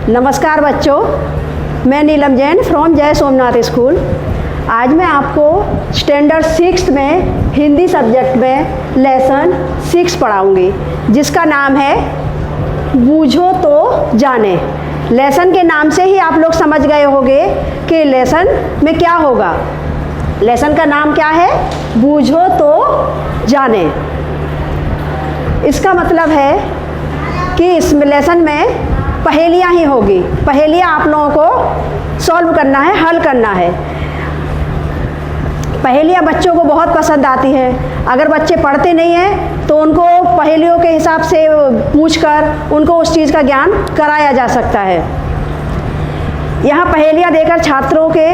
नमस्कार बच्चों, मैं नीलम जैन फ्रॉम जय सोमनाथ स्कूल। आज मैं आपको स्टैंडर्ड 6 में हिंदी सब्जेक्ट में लेसन 6 पढ़ाऊंगी, जिसका नाम है बूझो तो जाने। लेसन के नाम से ही आप लोग समझ गए होंगे कि लेसन में क्या होगा। लेसन का नाम क्या है? बूझो तो जाने। इसका मतलब है कि इस लेसन में पहेलियाँ ही होगी। पहेलियाँ आप लोगों को सॉल्व करना है, हल करना है। पहेलियाँ बच्चों को बहुत पसंद आती हैं। अगर बच्चे पढ़ते नहीं हैं तो उनको पहेलियों के हिसाब से पूछकर उनको उस चीज़ का ज्ञान कराया जा सकता है। यहाँ पहेलियाँ देकर छात्रों के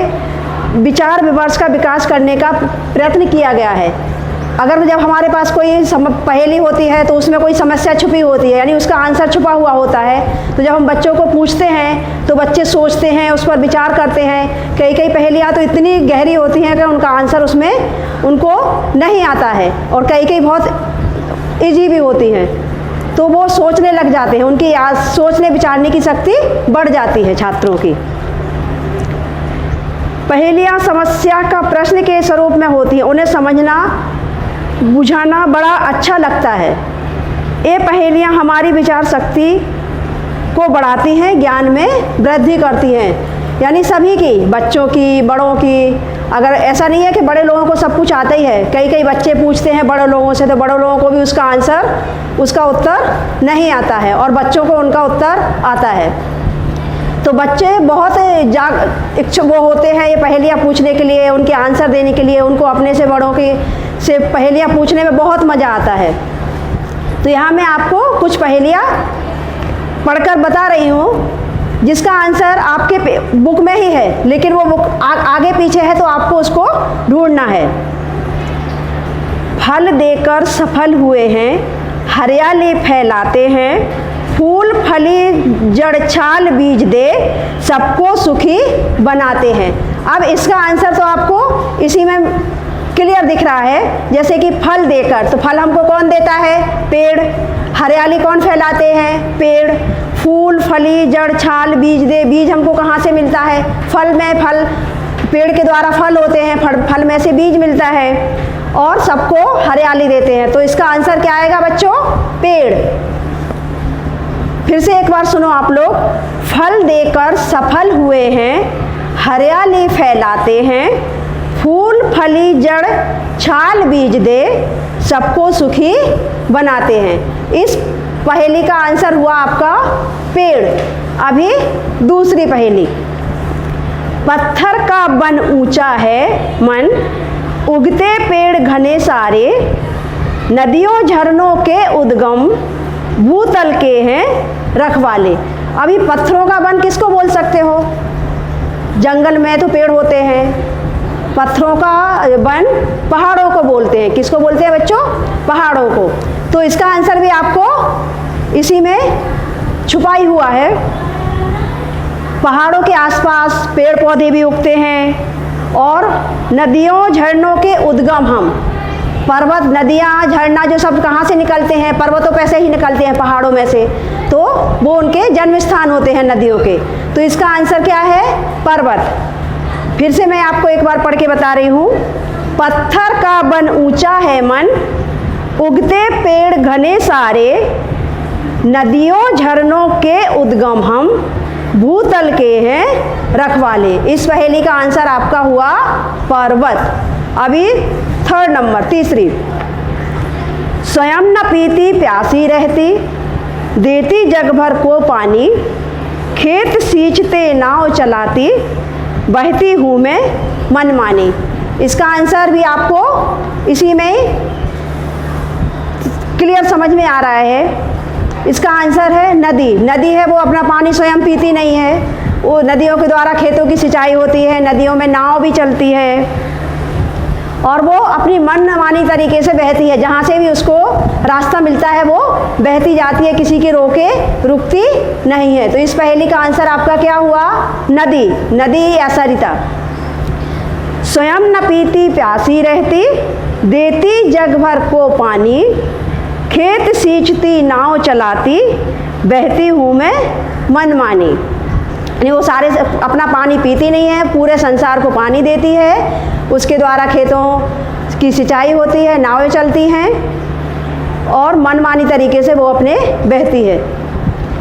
विचार विमर्श का विकास करने का प्रयत्न किया गया है। अगर जब हमारे पास कोई पहेली होती है तो उसमें कोई समस्या छुपी होती है, यानी उसका आंसर छुपा हुआ होता है, तो जब हम बच्चों को पूछते हैं तो बच्चे सोचते हैं, उस पर विचार करते हैं। कई कई पहेलियाँ तो इतनी गहरी होती हैं कि उनका आंसर उसमें उनको नहीं आता है, और कई कई बहुत ईजी भी होती हैं, तो वो सोचने लग जाते हैं। उनकी सोचने विचारने की शक्ति बढ़ जाती है छात्रों की। पहेलियाँ समस्या का प्रश्न के स्वरूप में होती हैं, उन्हें समझना बुझाना बड़ा अच्छा लगता है। ये पहेलियाँ हमारी विचार शक्ति को बढ़ाती हैं, ज्ञान में वृद्धि करती हैं, यानी सभी की, बच्चों की, बड़ों की। अगर ऐसा नहीं है कि बड़े लोगों को सब कुछ आता ही है, कई कई बच्चे पूछते हैं बड़े लोगों से, तो बड़े लोगों को भी उसका उत्तर नहीं आता है, और बच्चों को उनका उत्तर आता है। तो बच्चे बहुत इच्छुक वो होते हैं ये पहेलियाँ पूछने के लिए, उनके आंसर देने के लिए। उनको अपने से बड़ों से पहेलियाँ पूछने में बहुत मज़ा आता है। तो यहाँ मैं आपको कुछ पहेलियाँ पढ़कर बता रही हूँ, जिसका आंसर आपके बुक में ही है, लेकिन वो बुक आगे पीछे है, तो आपको उसको ढूंढना है। फल देकर सफल हुए हैं, हरियाली फैलाते हैं, फूल फली जड़ छाल बीज दे, सबको सुखी बनाते हैं। अब इसका आंसर तो आपको इसी में क्लियर दिख रहा है। जैसे कि फल देकर, तो फल हमको कौन देता है? पेड़। हरियाली कौन फैलाते हैं? पेड़। फूल फली जड़ छाल बीज दे, बीज हमको कहाँ से मिलता है? फल में। फल, पेड़ के द्वारा फल होते हैं, फल में से बीज मिलता है, और सबको हरियाली देते हैं। तो इसका आंसर क्या आएगा बच्चों? पेड़। फिर से एक बार सुनो आप लोग। फल देकर सफल हुए हैं, हरियाली फैलाते हैं, फूल फली जड़ छाल बीज दे, सबको सुखी बनाते हैं। इस पहेली का आंसर हुआ आपका पेड़। अभी दूसरी पहेली। पत्थर का बन ऊंचा है मन, उगते पेड़ घने सारे, नदियों झरनों के उद्गम, भूतल के हैं रखवाले। अभी पत्थरों का बन किसको बोल सकते हो? जंगल में तो पेड़ होते हैं। पत्थरों का बन पहाड़ों को बोलते हैं। किसको बोलते हैं बच्चों? पहाड़ों को। तो इसका आंसर भी आपको इसी में छुपाई हुआ है। पहाड़ों के आसपास पेड़ पौधे भी उगते हैं, और नदियों झरनों के उद्गम हम, पर्वत, नदियाँ, झरना जो सब कहाँ से निकलते हैं? पर्वतों पे से ही निकलते हैं, पहाड़ों में से, तो वो उनके जन्म स्थान होते हैं नदियों के। तो इसका आंसर क्या है? पर्वत। फिर से मैं आपको एक बार पढ़ के बता रही हूँ। पत्थर का बन ऊंचा है मन, उगते पेड़ घने सारे, नदियों झरनों के उद्गम हम, भूतल के हैं रखवाले। इस पहेली का आंसर आपका हुआ पर्वत। अभी थर्ड नंबर, तीसरी। स्वयं न पीती प्यासी रहती, देती जग भर को पानी, खेत सींचते नाव चलाती, बहती हूँ मैं मनमानी। इसका आंसर भी आपको इसी में क्लियर समझ में आ रहा है। इसका आंसर है नदी। नदी है वो अपना पानी स्वयं पीती नहीं है, वो नदियों के द्वारा खेतों की सिंचाई होती है, नदियों में नाव भी चलती है, और वो अपनी मनमानी तरीके से बहती है। जहाँ से भी उसको रास्ता मिलता है वो बहती जाती है, किसी के रोके रुकती नहीं है। तो इस पहेली का आंसर आपका क्या हुआ? नदी। नदी या सरिता। स्वयं न पीती प्यासी रहती, देती जग भर को पानी, खेत सींचती नाव चलाती, बहती हूँ मैं मनमानी। यानी वो सारे अपना पानी पीती नहीं है, पूरे संसार को पानी देती है, उसके द्वारा खेतों की सिंचाई होती है, नावें चलती हैं और मनमानी तरीके से वो अपने बहती है।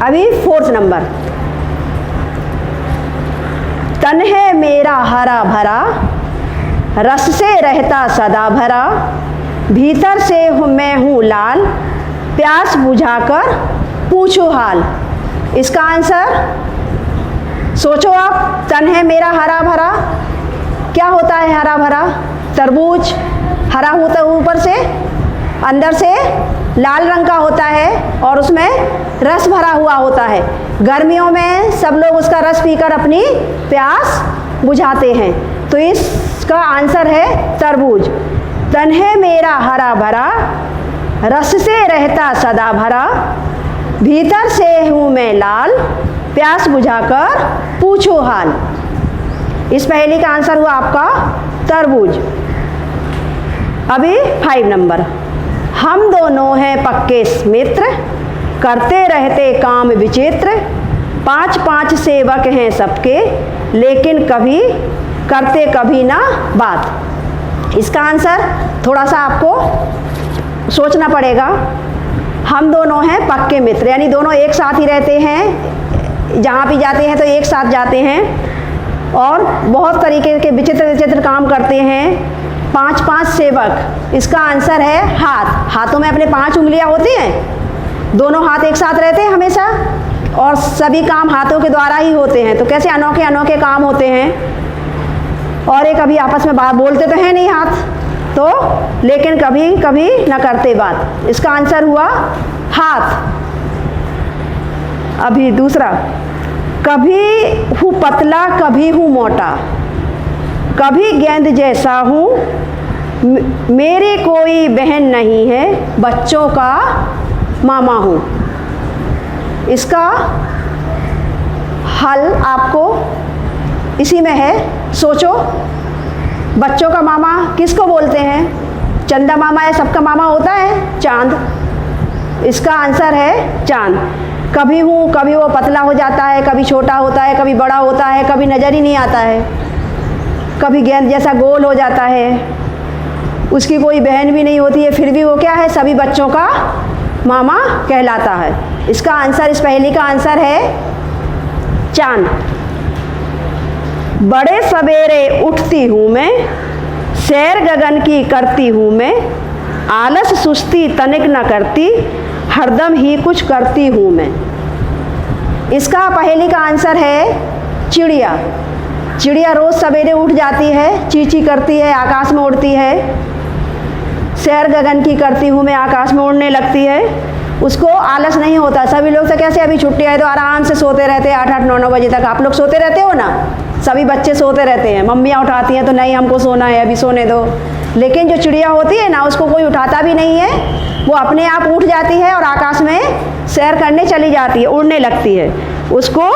अभी 4th नंबर, तन है मेरा हरा भरा, रस से रहता सदा भरा, भीतर से मैं हूँ लाल, प्यास बुझाकर पूछो हाल। इसका आंसर सोचो आप। तन है मेरा हरा भरा, क्या होता है हरा भरा? तरबूज हरा होता है, ऊपर से अंदर से लाल रंग का होता है और उसमें रस भरा हुआ होता है। गर्मियों में सब लोग उसका रस पीकर अपनी प्यास बुझाते हैं, तो इसका आंसर है तरबूज। तन है मेरा हरा भरा, रस से रहता सदा भरा, भीतर से हूँ मैं लाल, प्यास बुझाकर पूछो हाल। इस पहेली का आंसर हुआ आपका तरबूज। अभी 5 नंबर, हम दोनों हैं पक्के मित्र, करते रहते काम विचित्र, 5 सेवक हैं सबके, लेकिन कभी करते कभी ना बात। इसका आंसर थोड़ा सा आपको सोचना पड़ेगा। हम दोनों हैं पक्के मित्र, यानी दोनों एक साथ ही रहते हैं, जहाँ भी जाते हैं तो एक साथ जाते हैं और बहुत तरीके के विचित्र विचित्र काम करते हैं। 5 सेवक, इसका आंसर है हाथ। हाथों में अपने 5 उंगलियां होती हैं, दोनों हाथ एक साथ रहते हैं हमेशा और सभी काम हाथों के द्वारा ही होते हैं। तो कैसे अनोखे अनोखे काम होते हैं, और ये कभी आपस में बात बोलते तो हैं नहीं हाथ, तो लेकिन कभी कभी न करते बात। इसका आंसर हुआ हाथ। अभी दूसरा, कभी हूँ पतला कभी हूँ मोटा, कभी गेंद जैसा हूँ, मेरी कोई बहन नहीं है, बच्चों का मामा हूँ। इसका हल आपको इसी में है, सोचो। बच्चों का मामा किसको बोलते हैं? चंदा मामा या सबका मामा होता है चांद। इसका आंसर है चांद। कभी हूँ, कभी वो पतला हो जाता है, कभी छोटा होता है, कभी बड़ा होता है, कभी नज़र ही नहीं आता है, कभी गेंद जैसा गोल हो जाता है, उसकी कोई बहन भी नहीं होती है, फिर भी वो क्या है? सभी बच्चों का मामा कहलाता है। इसका आंसर, इस पहेली का आंसर है चांद। बड़े सवेरे उठती हूँ मैं, सैर गगन की करती हूँ मैं, आलस सुस्ती तनिक न करती, हरदम ही कुछ करती हूँ मैं। इसका पहेली का आंसर है चिड़िया। चिड़िया रोज़ सवेरे उठ जाती है, चींची करती है, आकाश में उड़ती है, सैर गगन की करती हूँ मैं, आकाश में उड़ने लगती है, उसको आलस नहीं होता। सभी लोग तो कैसे, अभी छुट्टी है तो आराम से सोते रहते हैं 8-8, 9-9 बजे तक। आप लोग सोते रहते हो ना? सभी बच्चे सोते रहते हैं, मम्मियाँ उठाती हैं तो नहीं हमको सोना है, अभी सोने दो। लेकिन जो चिड़िया होती है ना, उसको कोई उठाता भी नहीं है, वो अपने आप उठ जाती है और आकाश में सैर करने चली जाती है, उड़ने लगती है, उसको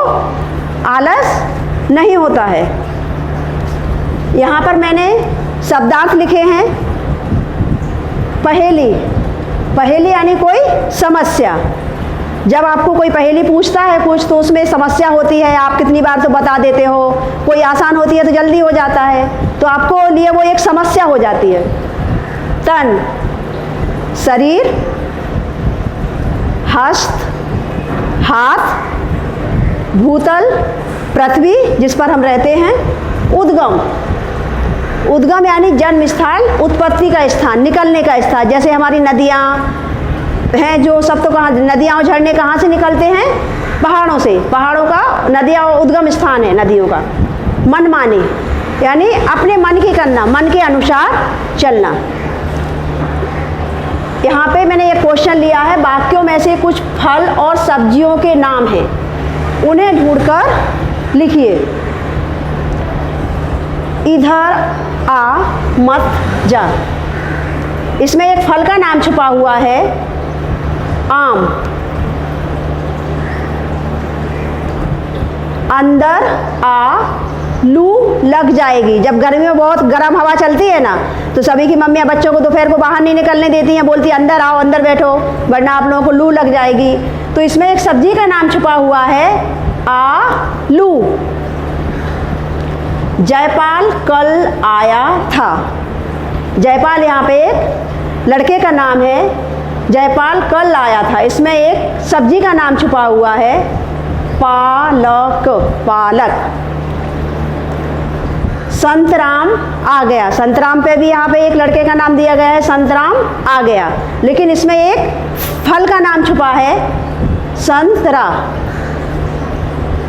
आलस नहीं होता है। यहाँ पर मैंने शब्दार्थ लिखे हैं। पहेली, पहेली यानी कोई समस्या। जब आपको कोई पहेली पूछता है कुछ, तो उसमें समस्या होती है, आप कितनी बार तो बता देते हो, कोई आसान होती है तो जल्दी हो जाता है, तो आपको लिए वो एक समस्या हो जाती है। तन, शरीर, हस्त, हाथ, भूतल, पृथ्वी जिस पर हम रहते हैं, उद्गम। उद्गम यानी जन्म स्थल, उत्पत्ति का स्थान, निकलने का स्थान। जैसे हमारी नदियाँ हैं, जो सब तो कहाँ, नदियाँ और झरने कहाँ से निकलते हैं? पहाड़ों से। पहाड़ों का नदियाँ उद्गम स्थान है नदियों का। मन माने यानी अपने मन की करना, मन के अनुसार चलना। यहाँ पे मैंने एक क्वेश्चन लिया है, वाक्यों में से कुछ फल और सब्जियों के नाम हैं, उन्हें ढूंढकर लिखिए। इधर आ मत जा, इसमें एक फल का नाम छुपा हुआ है, आम। अंदर आ, लू लग जाएगी। जब गर्मी में बहुत गर्म हवा चलती है ना, तो सभी की मम्मियाँ बच्चों को दोपहर को बाहर नहीं निकलने देती हैं, बोलती अंदर आओ, अंदर बैठो, वरना आप लोगों को लू लग जाएगी। तो इसमें एक सब्जी का नाम छुपा हुआ है आलू। जयपाल कल आया था। जयपाल यहाँ पे एक लड़के का नाम है। जयपाल कल आया था, इसमें एक सब्जी का नाम छुपा हुआ है, पालक, पालक। संतराम आ गया। संतराम पे भी यहाँ पे एक लड़के का नाम दिया गया है, संतराम आ गया, लेकिन इसमें एक फल का नाम छुपा है, संतरा।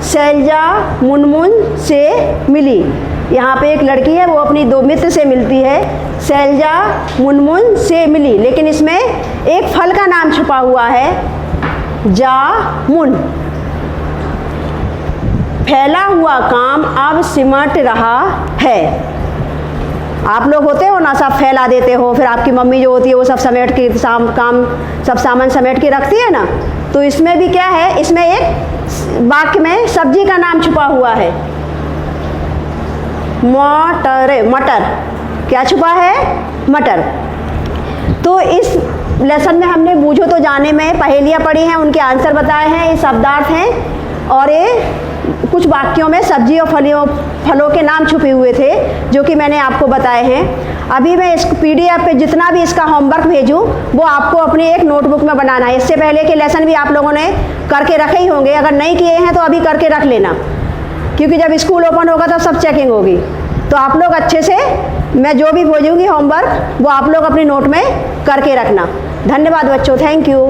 शैलजा मुनमुन से मिली। यहाँ पे एक लड़की है, वो अपनी दो मित्र से मिलती है, शैलजा मुनमुन से मिली, लेकिन इसमें एक फल का नाम छुपा हुआ है, जामुन। फैला हुआ काम अब सिमट रहा है। आप लोग होते हो ना, सब फैला देते हो, फिर आपकी मम्मी जो होती है वो सब समेट के सब सामान समेट के रखती है ना, तो इसमें भी क्या है, इसमें एक वाक्य में सब्जी का नाम छुपा हुआ है, मटर। मटर क्या छुपा है, मटर। तो इस लेसन में हमने बूझो तो जाने में पहेलियाँ पढ़ी हैं, उनके आंसर बताए हैं, ये शब्दार्थ हैं, और ये कुछ वाक्यों में सब्जी और फलों के नाम छुपे हुए थे, जो कि मैंने आपको बताए हैं। अभी मैं इस PDF पे जितना भी इसका होमवर्क भेजूँ, वो आपको अपनी एक नोटबुक में बनाना है। इससे पहले के लेसन भी आप लोगों ने करके रखे ही होंगे, अगर नहीं किए हैं तो अभी करके रख लेना, क्योंकि जब स्कूल ओपन होगा तब सब चेकिंग होगी। तो आप लोग अच्छे से, मैं जो भी भेजूँगी होमवर्क, वो आप लोग अपनी नोट में करके रखना। धन्यवाद बच्चों, थैंक यू।